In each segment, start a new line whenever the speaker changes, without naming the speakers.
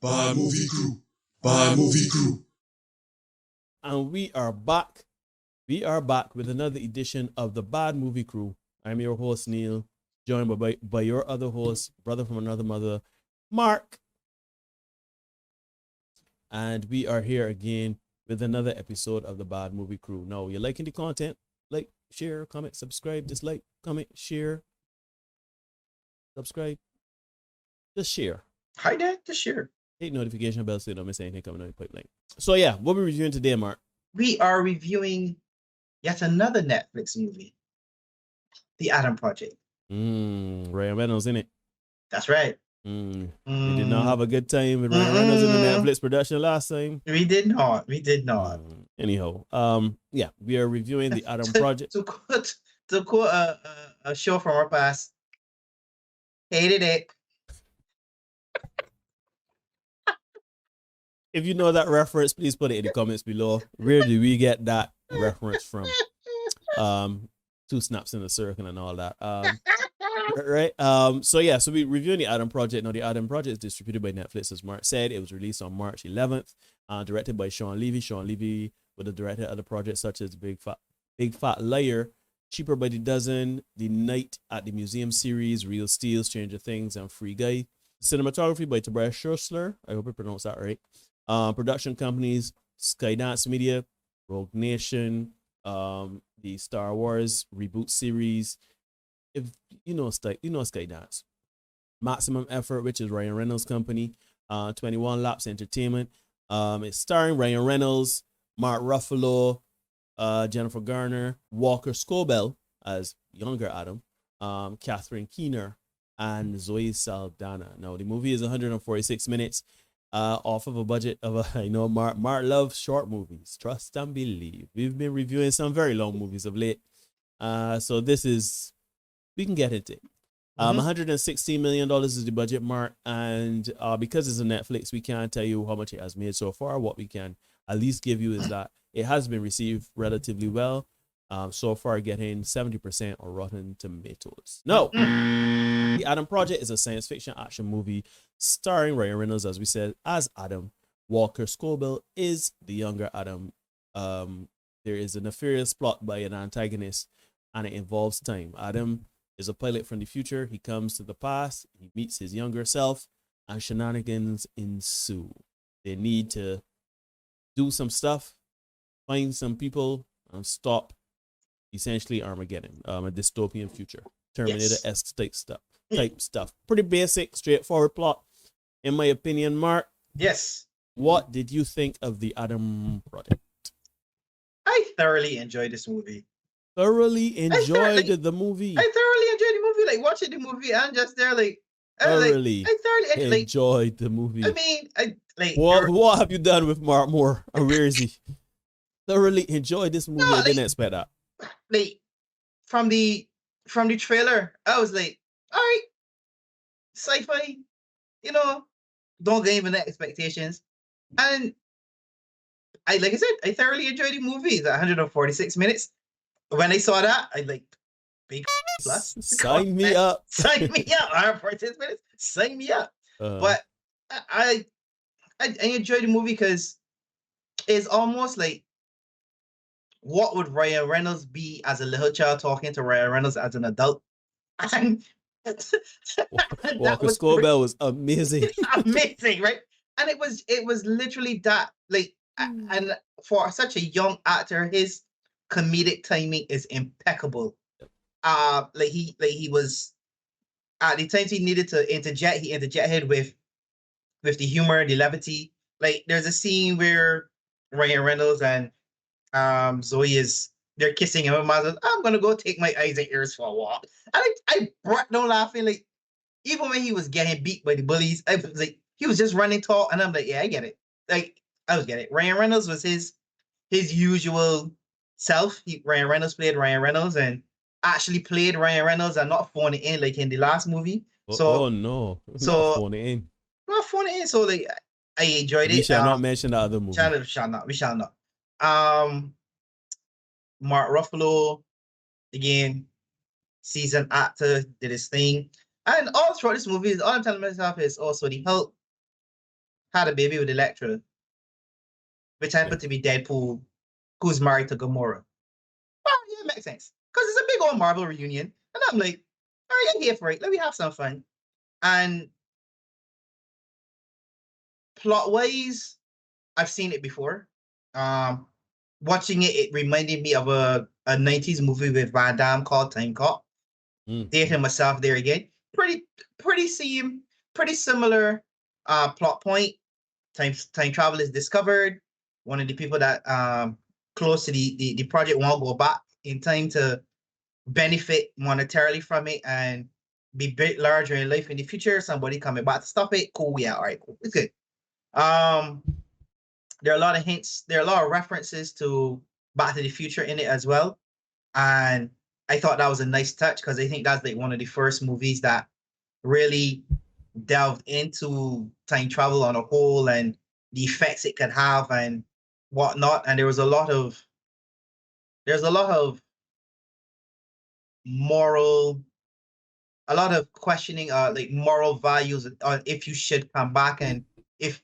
Bad Movie Crew. Bad Movie Crew.
And we are back. We are back with another edition of the Bad Movie Crew. I'm your host, Neil, joined by your other host, brother from another mother, Mark. And we are here again with another episode of the Bad Movie Crew. Now, you're liking the content? Like, share, comment, subscribe, dislike, comment, share, subscribe. Just share.
Hi there, just share.
Hit notification bell so you don't miss anything coming on the pipeline. So yeah, what we're reviewing today, Mark?
We are reviewing yet another Netflix movie, The Adam Project.
Ryan Reynolds in it.
That's right.
We did not have a good time with Ryan Reynolds in the Netflix production last time.
We did not. We did not.
Anyhow, yeah, we are reviewing the Adam Project.
To quote a show from our past, hated it.
If you know that reference, please put it in the comments below. Where do we get that reference from? Two snaps in a circle and all that. Right. So yeah, so we reviewing the Adam Project. Now the Adam Project is distributed by Netflix, as Mark said. It was released on March 11th. Directed by Sean Levy. Sean Levy was the director of other projects such as Big Fat Liar, Cheaper by the Dozen, The Night at the Museum series, Real Steel, Stranger Things, and Free Guy. Cinematography by Tobias Schussler. I hope I pronounced that right. Production companies: Skydance Media, Rogue Nation, the Star Wars reboot series. If you know Skydance. Maximum Effort, which is Ryan Reynolds' company. 21 Laps Entertainment. It's starring Ryan Reynolds, Mark Ruffalo, Jennifer Garner, Walker Scobell as younger Adam, Catherine Keener, and Zoe Saldana. Now the movie is 146 minutes. Off of a budget of I know Mark loves short movies. Trust and believe. We've been reviewing some very long movies of late. So this is, we can get into it. $116 million is the budget, Mark, and because it's a Netflix, we can't tell you how much it has made so far. What we can at least give you is that it has been received relatively well. So far, getting 70% on Rotten Tomatoes. No, The Adam Project is a science fiction action movie starring Ryan Reynolds, as we said, as Adam. Walker Scobell is the younger Adam. There is a nefarious plot by an antagonist, and it involves time. Adam is a pilot from the future. He comes to the past. He meets his younger self, and shenanigans ensue. They need to do some stuff, find some people, and stop essentially Armageddon, a dystopian future, Terminator-esque type stuff. Pretty basic, straightforward plot, in my opinion. Mark,
Yes.
what did you think of the Adam Project?
I thoroughly enjoyed this movie.
Thoroughly enjoyed the movie.
I thoroughly enjoyed the movie. Like watching the movie and just there, like
Thoroughly
I thoroughly
enjoyed the movie.
I mean,
what have you done with Mark Moore? Or where is he? Thoroughly enjoyed this movie. I didn't expect that.
Like from the trailer, I was like, all right, sci-fi, don't get even the expectations. And I thoroughly enjoyed the movie. It's 146 minutes. When I saw that, I like big plus.
Sign me up.
Sign me up. 146 minutes. Sign me up. But I enjoyed the movie because it's almost like, what would Ryan Reynolds be as a little child talking to Ryan Reynolds as an adult? And
Walker Scobell was amazing.
Amazing, right? And it was literally that, like, and for such a young actor, his comedic timing is impeccable. He was at the times he needed to interject, he interjected with the humor, the levity. Like, there's a scene where Ryan Reynolds and Zoe they're kissing him, and Miles, I'm gonna go take my eyes and ears for a walk. And I brought down laughing, like, even when he was getting beat by the bullies, I was like, he was just running tall, and I'm like, yeah, I get it. Like, I was getting it. Ryan Reynolds was his usual self. Ryan Reynolds played Ryan Reynolds and actually played Ryan Reynolds and not phone it in like in the last movie.
So not phone it in.
Not phone it in. So like, I enjoyed it.
We shall not mention the other movie.
We shall not. Mark Ruffalo, again, seasoned actor, did his thing. And all throughout this movie, all I'm telling myself is also the Hulk. had a baby with Elektra, which happened to be Deadpool, who's married to Gamora. Oh, yeah, it makes sense. Because it's a big old Marvel reunion. And I'm like, all right, I'm here for it. Let me have some fun. And plot-wise, I've seen it before. Watching it, it reminded me of a 90s movie with Van Damme called Time Cop. Dating myself there again. Pretty similar plot point. Time travel is discovered. One of the people that close to the project won't go back in time to benefit monetarily from it and be big larger in life in the future. Somebody coming back to stop it. Cool, yeah, all right, cool. It's good. There are a lot of hints, there are a lot of references to Back to the Future in it as well. And I thought that was a nice touch because I think that's like one of the first movies that really delved into time travel on a whole and the effects it could have and whatnot. And there's a lot of moral, a lot of questioning, like moral values on if you should come back and if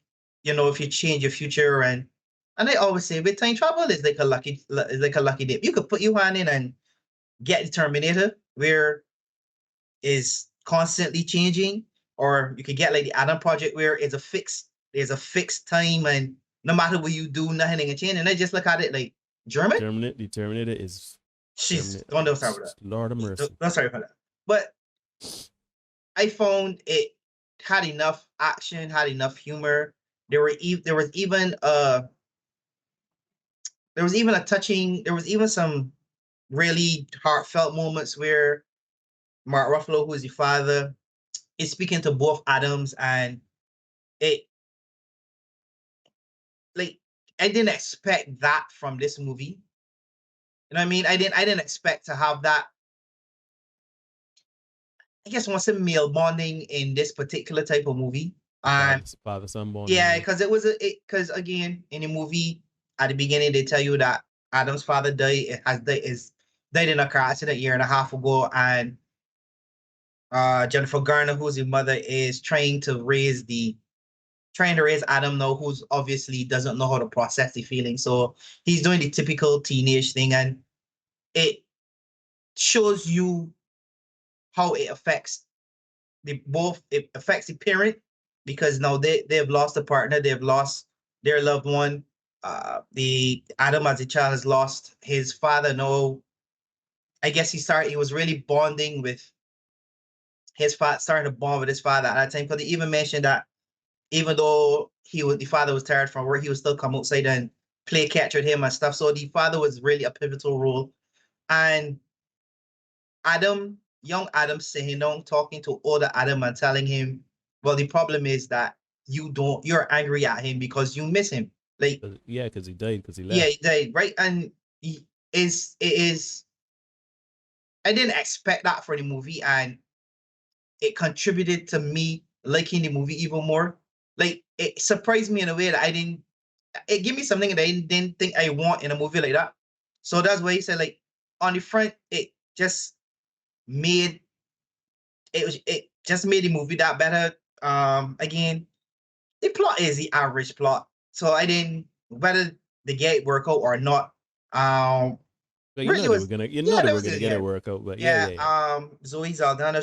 if you change your future. And I always say with time travel is like a lucky dip. You could put your hand in and get the Terminator, where is constantly changing, or you could get like the Adam Project, where there's a fixed time, and no matter what you do, nothing can change. And I just look at it like German.
The Terminator is.
She's don't start with that.
Lord of mercy.
Don't sorry for that. But I found it had enough action, had enough humor. There was even some really heartfelt moments where Mark Ruffalo, who is the father, is speaking to both Adams, and it like I didn't expect that from this movie. You know what I mean? I didn't expect to have that. I guess once a male bonding in this particular type of movie.
Father-son bonding.
Yeah, because because again, in the movie at the beginning they tell you that Adam's father died in a car accident a year and a half ago, and Jennifer Garner, who's the mother, is trying to raise Adam now, who's obviously doesn't know how to process the feeling. So he's doing the typical teenage thing, and it shows you how it affects it affects the parent, because now they've lost a partner, they've lost their loved one. The Adam as a child has lost his father. No, I guess he was really bonding with his father, starting to bond with his father at that time, because he even mentioned that even though the father was tired from work, he would still come outside and play catch with him and stuff. So the father was really a pivotal role. And young Adam sitting down talking to older Adam and telling him, well, the problem is that you're angry at him because you miss him. Like,
yeah, because he died, because he left.
Yeah, he died, right? And it is I didn't expect that for the movie, and it contributed to me liking the movie even more. Like, it surprised me in a way that it gave me something that I didn't think I want in a movie like that. So that's why he said, like, on the front, it just made the movie that better. Again, the plot is the average plot, so I didn't whether the gate work out or not.
But you know they were gonna get it work out, but yeah.
Zoe Saldana,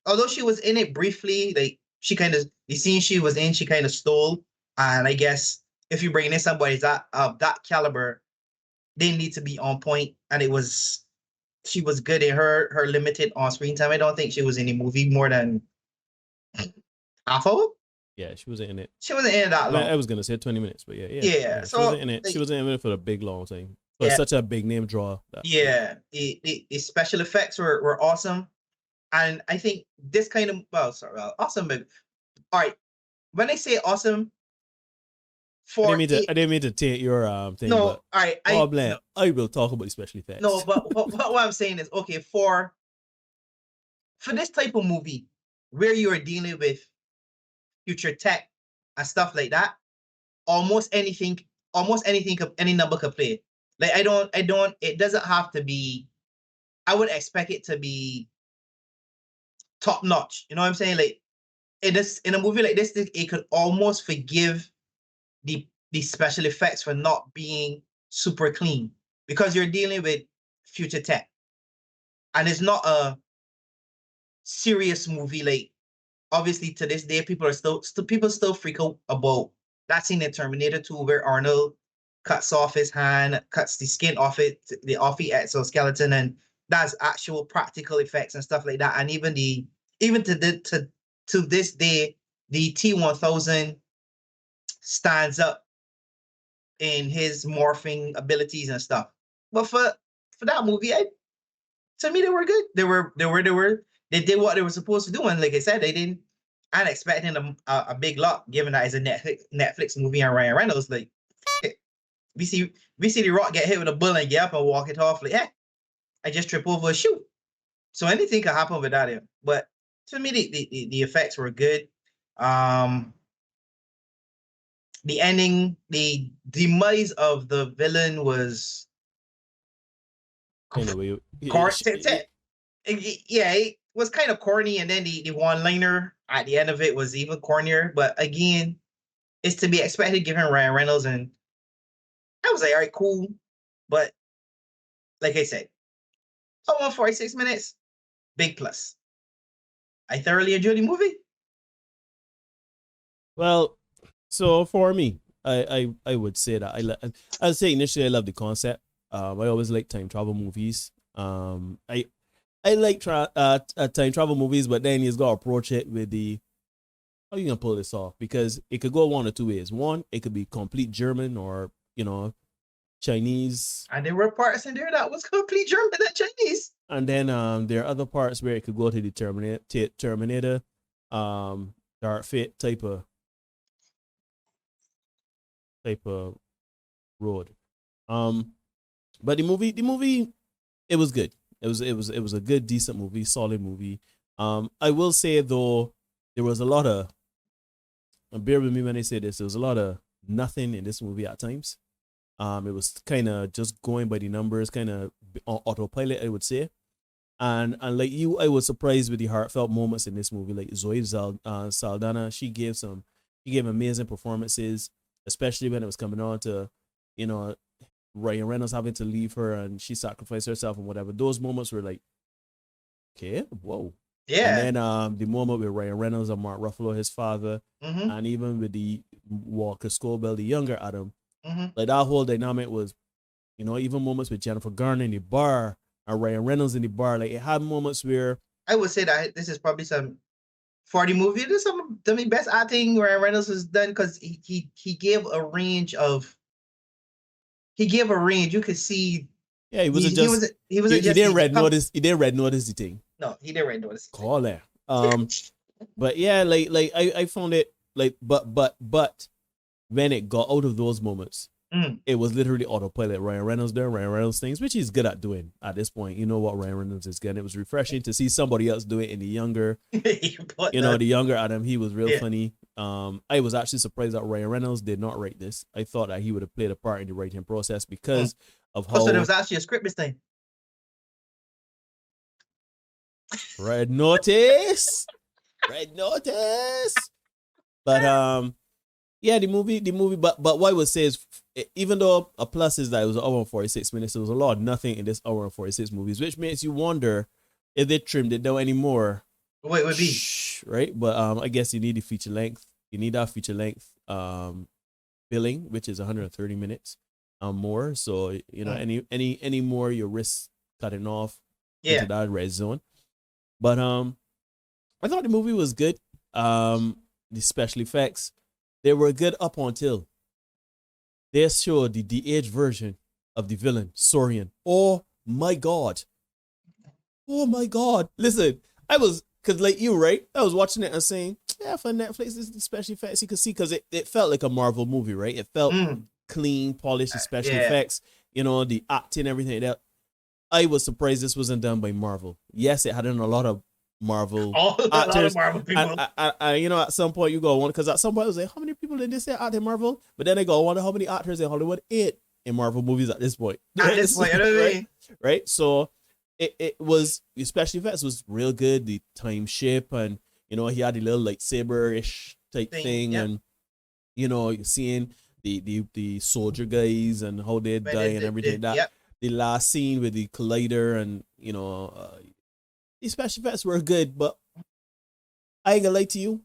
although she was in it briefly, like the scene she was in, she kind of stole. And I guess if you bring in somebody that of that caliber, they need to be on point. And she was good in her limited on screen time. I don't think she was in the movie more than half of it.
Yeah, she wasn't in it.
She wasn't in it that long.
I was gonna say 20 minutes, but yeah.
Yeah.
So, she wasn't in it. She wasn't in it for the big long thing. But such a big name draw.
The special effects were awesome. And I think this kind of awesome, but all right. When I say awesome,
I didn't mean to take your thing.
No, all right.
I will talk about the special effects.
No, but what I'm saying is, okay, for this type of movie where you are dealing with future tech and stuff like that, almost anything any number could play. Like, it doesn't have to be, I would expect it to be top notch. You know what I'm saying? Like, in a movie like this, it could almost forgive the special effects for not being super clean because you're dealing with future tech, and it's not a serious movie. Like obviously to this day, people are still freak out about that scene in Terminator 2 where Arnold cuts off his hand, cuts the skin off the exoskeleton, and that's actual practical effects and stuff like that. And even to this day, the T-1000 stands up in his morphing abilities and stuff. But for that movie, to me they were good. They did what they were supposed to do, and like I said, they didn't. I'm expecting a big lot, given that it's a Netflix movie and Ryan Reynolds. Like we see the Rock get hit with a bullet and get up and walk it off. Like, I just trip over a shoe. So anything could happen with that. Yeah. But to me, the effects were good. The ending, the demise of the villain was
Anyway,
it was kind of corny, and then the one-liner at the end of it was even cornier. But again, it's to be expected given Ryan Reynolds, and I was like, all right, cool. But like I said, 46 minutes, big plus. I thoroughly enjoyed the movie.
well, so for me, I would say that I'd say initially I love the concept. I always like time travel movies. I like time travel movies, but then you got to approach it with how you gonna pull this off, because it could go one or two ways. One, it could be complete German or Chinese,
and there were parts in there that was complete German and Chinese.
And then there are other parts where it could go to the Terminator, Dark Fate type of road. But the movie, it was good. It was a good, decent movie, solid movie. I will say though, there was a lot of, and bear with me when I say this, there was a lot of nothing in this movie at times. It was kind of just going by the numbers, kind of on autopilot, I would say. And like you, I was surprised with the heartfelt moments in this movie. Like Zoe Saldana, she gave amazing performances, especially when it was coming on to, Ryan Reynolds having to leave her and she sacrificed herself and whatever. Those moments were like, okay, whoa.
Yeah.
And then the moment with Ryan Reynolds and Mark Ruffalo, his father, and even with the Walker Scobell, the younger Adam, like that whole dynamic was, even moments with Jennifer Garner in the bar and Ryan Reynolds in the bar, like it had moments where
I would say that this is probably for the movie, this is some of the best acting Ryan Reynolds has done, because he gave a range. You could see.
Yeah, he didn't red notice the thing.
No, he didn't red notice.
Call it. But yeah, like I found it like, but when it got out of those moments, it was literally autopilot. Ryan Reynolds doing Ryan Reynolds things, which he's good at doing at this point. You know what Ryan Reynolds is good. It was refreshing to see somebody else do it in the younger, the younger Adam. He was real funny. I was actually surprised that Ryan Reynolds did not write this. I thought that he would have played a part in the writing process because of how.
So there was actually a script this time.
Red notice. But yeah, the movie. But what I would say is, even though a plus is that it was an hour and 46 minutes, there was a lot of nothing in this hour and 46 movies, which makes you wonder if they trimmed it down anymore.
What it would be,
right? But I guess you need the feature length. You need that feature length billing, which is 130 minutes more. So any more, you risk cutting off into that red zone. But I thought the movie was good. The special effects, they were good up until they showed the de-aged version of the villain, Saurian. Oh my God. Listen, because like you, right? I was watching it and saying, yeah, for Netflix, this is the special effects you could see, because it felt like a Marvel movie, right? It felt clean, polished, special effects, the acting, everything like that. I was surprised this wasn't done by Marvel. Yes, it had in a lot of Marvel actors. A lot of Marvel people. And at some point you go, because at some point I was like, how many people did they say act in Marvel? But then I go, I wonder how many actors in Hollywood ate in Marvel movies at this point.
At this point,
right? So it was, the special effects was real good. The time ship and You know, he had the little lightsaber-ish type thing,
yeah.
and you know, you're seeing the soldier guys and how they
When
die
it
and
did,
everything. That
yep.
the last scene with the collider, and you know, the special effects were good, but I ain't gonna lie to you.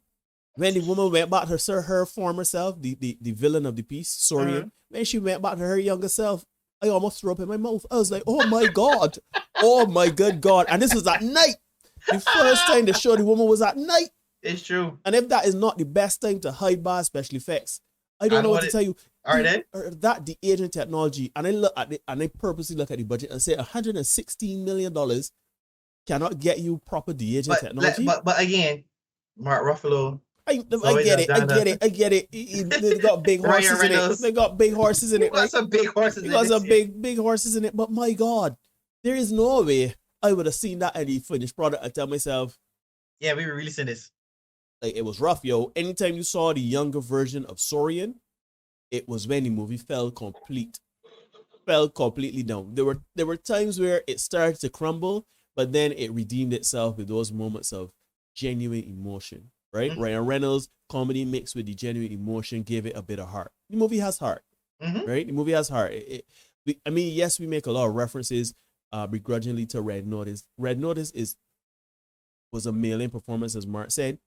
When the woman went back to her former self, the villain of the piece, Sorian, when she went back to her younger self, I almost threw up in my mouth. I was like, oh my God. Oh my good God. And this was at night. The first time the show the woman was at night.
It's true.
And if that is not the best time to hide bad special effects, I don't know what to tell you.
Are they?
That the aging technology, and I look at it, and I purposely look at the budget and say $116 million cannot get you proper de-aging technology.
But again, Mark Ruffalo.
I get it. They got big horses in it. They got big horses in it, right?
Got some big horses in it.
Got some big horses in it. But my God, there is no way I would have seen that in the finished product and tell myself,
yeah, we were releasing this.
Like, it was rough, yo. Anytime you saw the younger version of Sorian, it was when the movie fell completely down. There were times where it started to crumble, but then it redeemed itself with those moments of genuine emotion. Right? Mm-hmm. Ryan Reynolds comedy mixed with the genuine emotion gave it a bit of heart. The movie has heart, right? The movie has heart. I mean, yes, we make a lot of references begrudgingly to Red Notice. Red Notice was a mail-in performance, as Mark said.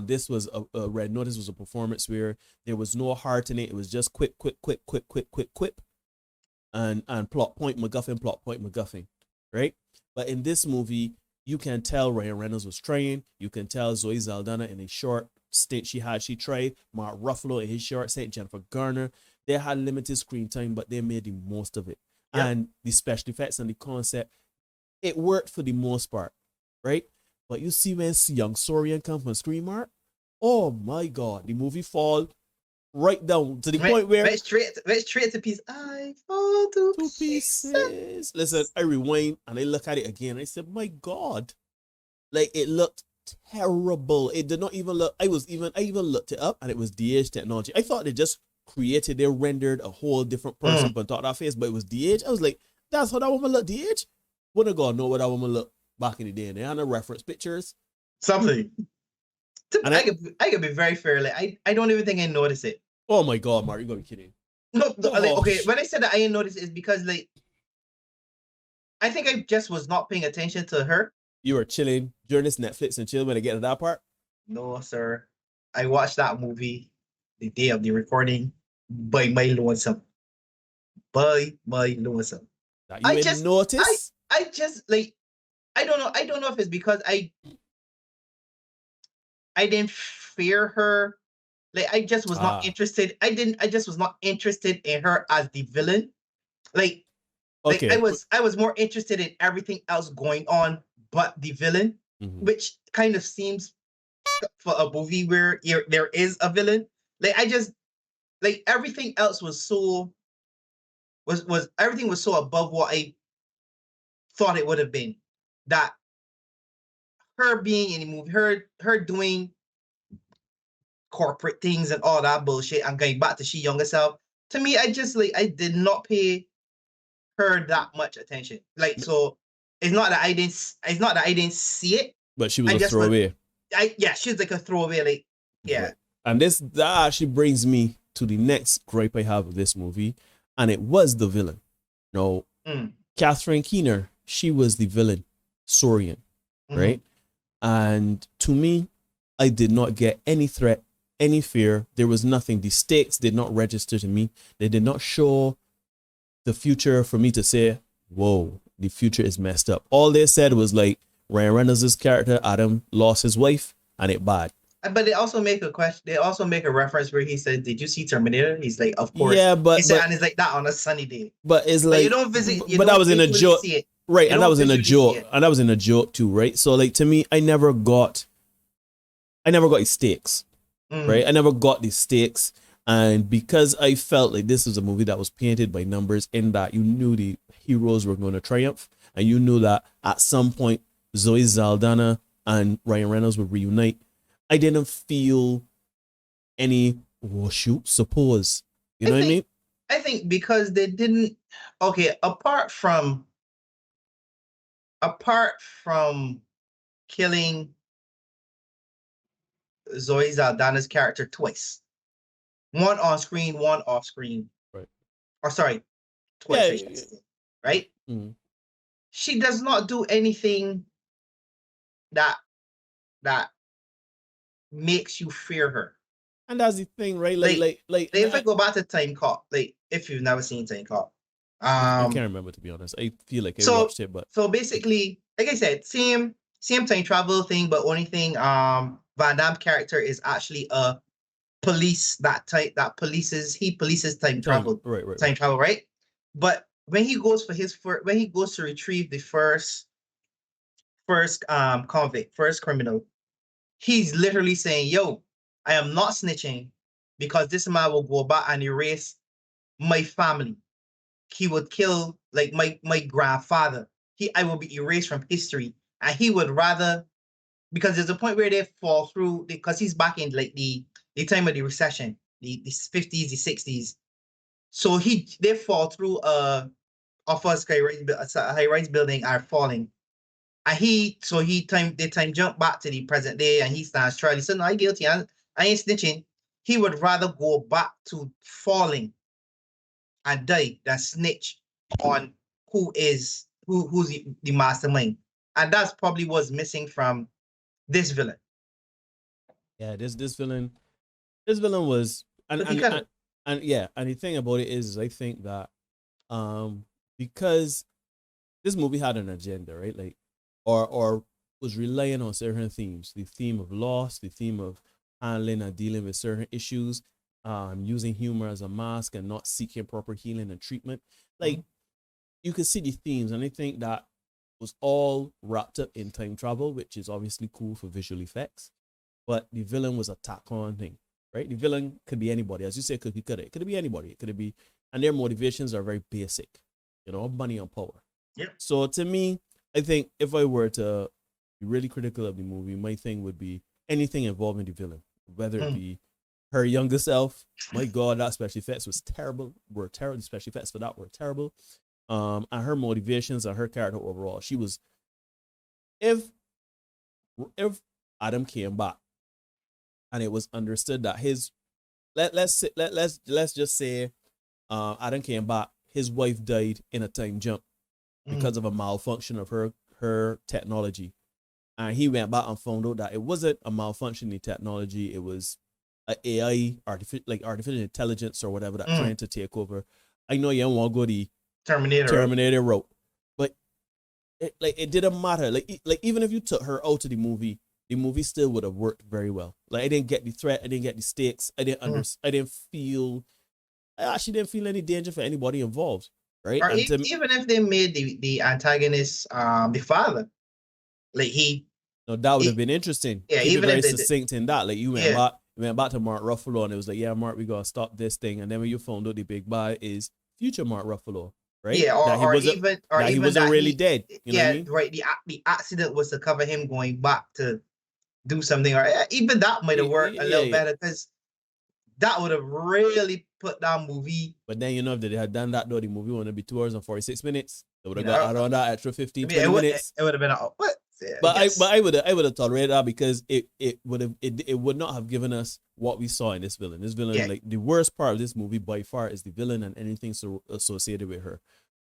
This was a Red Notice was a performance where there was no heart in it. It was just quip, and plot point MacGuffin, right? But in this movie, you can tell Ryan Reynolds was trying. You can tell Zoe Saldana in a short stint she tried. Mark Ruffalo in his short stint. Jennifer Garner. They had limited screen time, but they made the most of it. Yep. And the special effects and the concept, it worked for the most part, right? But you see when young Sorian comes from screen, Mark, oh my God, the movie fall right down to the point where
went straight to pieces. I fall to pieces.
Listen, I rewind and I look at it again. And I said, my God, like, it looked terrible. It did not even look. I even looked it up, and it was de-age technology. I thought they rendered a whole different person but thought that face, but it was de-age. I was like, that's how that woman looked de-age. Wouldn't God know what that woman looked back in the day? And they had no reference pictures.
Something. I could be very fair. Like, I don't even think I noticed it.
Oh my God, Mark, you're gonna be kidding.
No, okay. When I said that I didn't notice, it's because, like, I think I just was not paying attention to her.
You were chilling during this Netflix and chill when I get to that part?
No, sir. I watched that movie the day of the recording by my lonesome. By my lonesome.
That you didn't notice?
I just, like, I don't know. I don't know if it's because I didn't fear her. Like, I just was not interested. I just was not interested in her as the villain. Like, okay. I was more interested in everything else going on but the villain, which kind of seems for a movie where there is a villain. Like, I just, like, everything else was so everything was so above what I thought it would have been. That her being in the movie, her doing corporate things and all that bullshit and going back to she younger self, to me, I just, like, I did not pay her that much attention. Like, so it's not that I didn't see it,
but she was a throwaway.
She was like a throwaway. Like, yeah. Right.
And that actually brings me to the next gripe I have with this movie, and it was the villain. No, Catherine Keener, she was the villain, Sorian, right? And to me, I did not get any threat, any fear. There was nothing. The stakes did not register to me. They did not show the future for me to say, whoa, the future is messed up. All they said was, like, Ryan Reynolds' character, Adam, lost his wife and it bad.
But they also make a question. They also make a reference where he said, "Did you see Terminator?" He's like, "Of course."
Yeah, but
he said, and it's like that on a sunny day.
But it's like,
you don't visit.
But that was in a joke, right? And that was in a joke, and that was in a joke too, right? So, like, to me, I never got the stakes, right? I never got the stakes, and because I felt like this was a movie that was painted by numbers, in that you knew the heroes were going to triumph, and you knew that at some point Zoe Saldana and Ryan Reynolds would reunite. I didn't feel any, suppose. You know what I mean?
I think because they didn't, apart from killing Zoe Saldana's character twice. One on screen, one off screen.
Right.
Or sorry, twice.
Yeah.
Right?
Mm-hmm.
She does not do anything that that makes you fear her.
And that's the thing, right?
Like if I
I,
go back to Time Cop, like if you've never seen Time Cop,
I can't remember, to be honest. I feel like I
so
watched it, but
so basically, like I said, same time travel thing, but only thing Van Damme character is actually a police that polices time travel. Time
right.
travel, right? But when he goes for when he goes to retrieve the first convict, first criminal, he's literally saying, "Yo, I am not snitching because this man will go back and erase my family. He would kill like my grandfather. I will be erased from history, and he would rather because there's a point where they fall through because he's back in like the time of the recession, the 50s, the 60s. So they fall through off a high rise building are falling. And they time jump back to the present day and he stands trial. He said, "No, I guilty. I ain't snitching." He would rather go back to falling and die than snitch on who's the mastermind. And that's probably what's missing from this villain.
Yeah, this villain was and yeah, and the thing about it is I think that because this movie had an agenda, right? Like or was relying on certain themes. The theme of loss, the theme of handling and dealing with certain issues, using humor as a mask and not seeking proper healing and treatment. Like you could see the themes, and I think that was all wrapped up in time travel, which is obviously cool for visual effects. But the villain was a tack on thing, right? The villain could be anybody, as you say, it could be anybody. It could be, and their motivations are very basic, money and power.
Yep.
So to me, I think if I were to be really critical of the movie, my thing would be anything involving the villain, whether it be her younger self. My God, that special effects was terrible. Were terrible. The special effects for that were terrible. And her motivations and her character overall. She was, if Adam came back and it was understood that let's just say Adam came back, his wife died in a time jump because of a malfunction of her technology, and he went back and found out that it wasn't a malfunction in technology, it was a AI, artificial intelligence or whatever that trying to take over. I know you don't want to go the Terminator route, but it didn't matter. Like even if you took her out of the movie still would have worked very well. Like I didn't get the threat, I didn't get the stakes, I actually didn't feel any danger for anybody involved, right?
Or even if they made the antagonist the father, like
that would have been interesting.
Yeah,
keep
even
it very
if they
succinct in that. Like you went back to Mark Ruffalo and it was like, yeah, Mark, we gotta stop this thing. And then when you found out the big bad is future Mark Ruffalo, right?
Yeah,
he wasn't really dead. You know what I mean?
Right. The accident was to cover him going back to do something, or even that might have worked a little better because that would have really put that movie.
But then if they had done that though, the movie would have been 2 hours and 46 minutes. They would have got around that extra 15, 20 minutes.
It would have been what?
Yeah, but I would have tolerated that because it would not have given us what we saw in this villain. This villain, like the worst part of this movie by far is the villain and anything associated with her.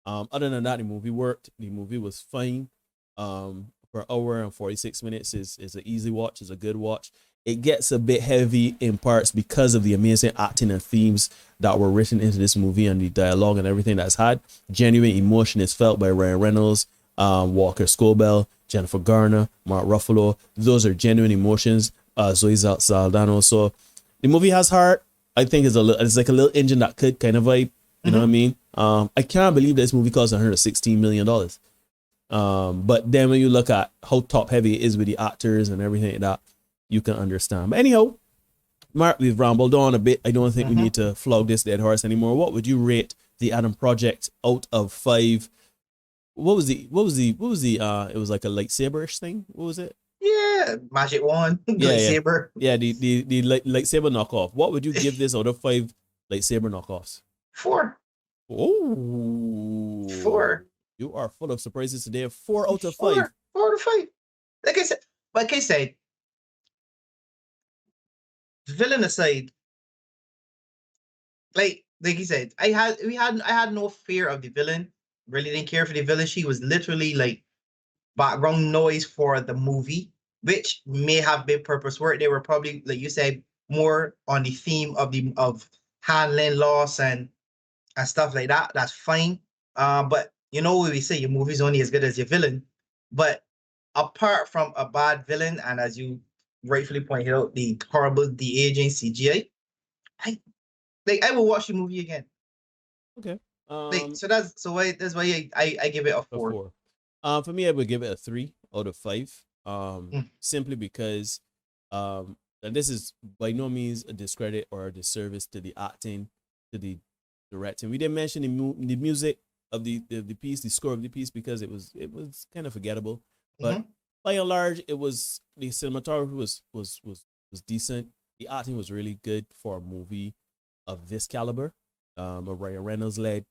Other than that, the movie worked. The movie was fine. For an hour and 46 minutes is an easy watch. Is a good watch. It gets a bit heavy in parts because of the amazing acting and themes that were written into this movie and the dialogue and everything that's had. Genuine emotion is felt by Ryan Reynolds, Walker Scobell, Jennifer Garner, Mark Ruffalo. Those are genuine emotions. Zoe Saldana. So the movie has heart. I think it's like a little engine that could kind of vibe. You know what I mean? I can't believe this movie cost $116 million. But then when you look at how top heavy it is with the actors and everything like that, you can understand. But anyhow, Mark, we've rambled on a bit. I don't think we need to flog this dead horse anymore. What would you rate the Adam Project out of 5? What was the it was like a lightsaber-ish thing. What was it?
Yeah, magic wand, lightsaber.
Yeah, the lightsaber knockoff. What would you give this out of 5 lightsaber knockoffs?
4.
Oh,
4.
You are full of surprises today. 4 out of 5.
4 out of 5. Like I said, villain aside, like you said, I had no fear of the villain. Really didn't care for the villain. She was literally like background noise for the movie, which may have been purpose work. They were probably, like you said, more on the theme of handling loss and stuff like that. That's fine. But you know what we say, your movie's only as good as your villain. But apart from a bad villain, and as you rightfully pointed out, the horrible de-aging CGI, I will watch the movie again.
Okay.
So that's why I give it a
A
4.
4. For me, I would give it a 3 out of 5.
Mm.
Simply because, and this is by no means a discredit or a disservice to the acting, to the directing. We didn't mention the music of the piece, the score of the piece, because it was kind of forgettable. But by and large, it was the cinematography was decent. The acting was really good for a movie of this caliber. A Ryan Reynolds led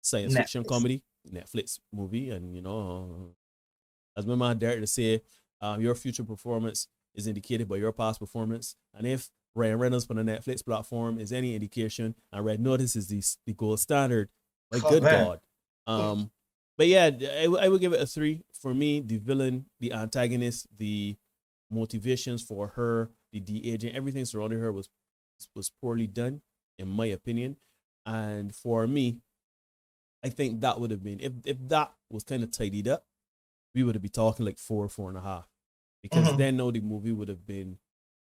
science fiction comedy Netflix movie, and as my man dared to say, your future performance is indicated by your past performance. And if Ryan Reynolds on the Netflix platform is any indication, and Red Notice is the gold standard, my good God. But yeah, I would give it a 3. For me, the villain, the antagonist, the motivations for her, the de-aging, everything surrounding her was poorly done, in my opinion. And for me, I think that would have been, if that was kind of tidied up, we would have been talking like 4.5. Because then now the movie would have been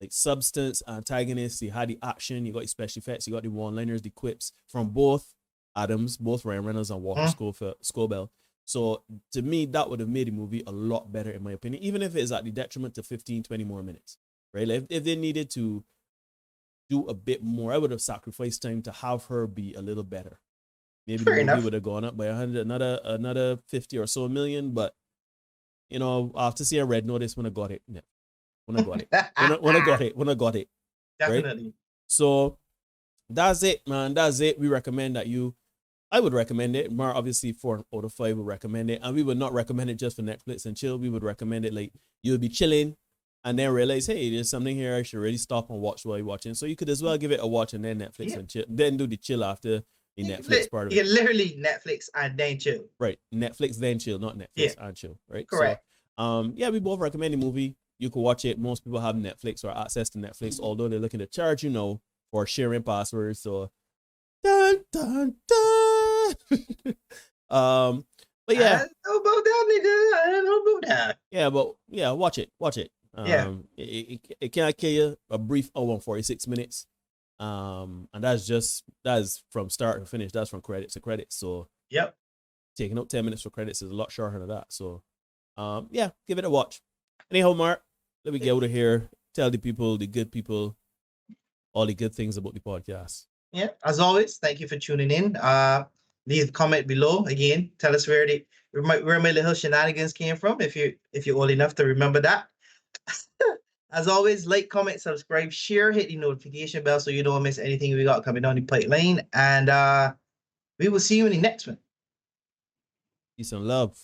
like substance, antagonists, you had the action, you got the special effects, you got the one-liners, the quips from both Adams, both Ryan Reynolds and Walter Scobell. So to me, that would have made the movie a lot better, in my opinion, even if it is at the detriment to 15, 20 more minutes, right? Like if they needed to do a bit more, I would have sacrificed time to have her be a little better. Maybe the movie would have gone up by another 50 or so million, but after seeing Red Notice, when I got it, when I got it,
definitely.
Right? So that's it, man. That's it. We recommend that I would recommend it. Mar, obviously, 4 out of 5 would recommend it, and we would not recommend it just for Netflix and chill. We would recommend it like you'll be chilling, and then realize, hey, there's something here I should really stop and watch while you're watching. So you could as well give it a watch and then Netflix and chill, then do the chill after the Netflix part of it.
Literally Netflix and then chill.
Right, Netflix then chill, not Netflix and chill. Right,
correct.
So, we both recommend the movie. You can watch it. Most people have Netflix or access to Netflix, although they're looking to charge for sharing passwords. So, dun dun dun. But yeah,
I don't know about that, nigga. I don't know about that.
Yeah, but yeah, watch it. It can't kill you. A brief hour and 46 minutes. And that's from start to finish. That's from credit to credit. So taking out 10 minutes for credits is a lot shorter than that. So give it a watch. Anyhow, Mark, let me get out of here. Tell the people, the good people, all the good things about the podcast.
Yeah, as always, thank you for tuning in. Leave a comment below. Again, tell us where my little shenanigans came from, if you're old enough to remember that. As always, like, comment, subscribe, share, hit the notification bell so you don't miss anything we got coming down the pipeline. And we will see you in the next one.
Peace and love.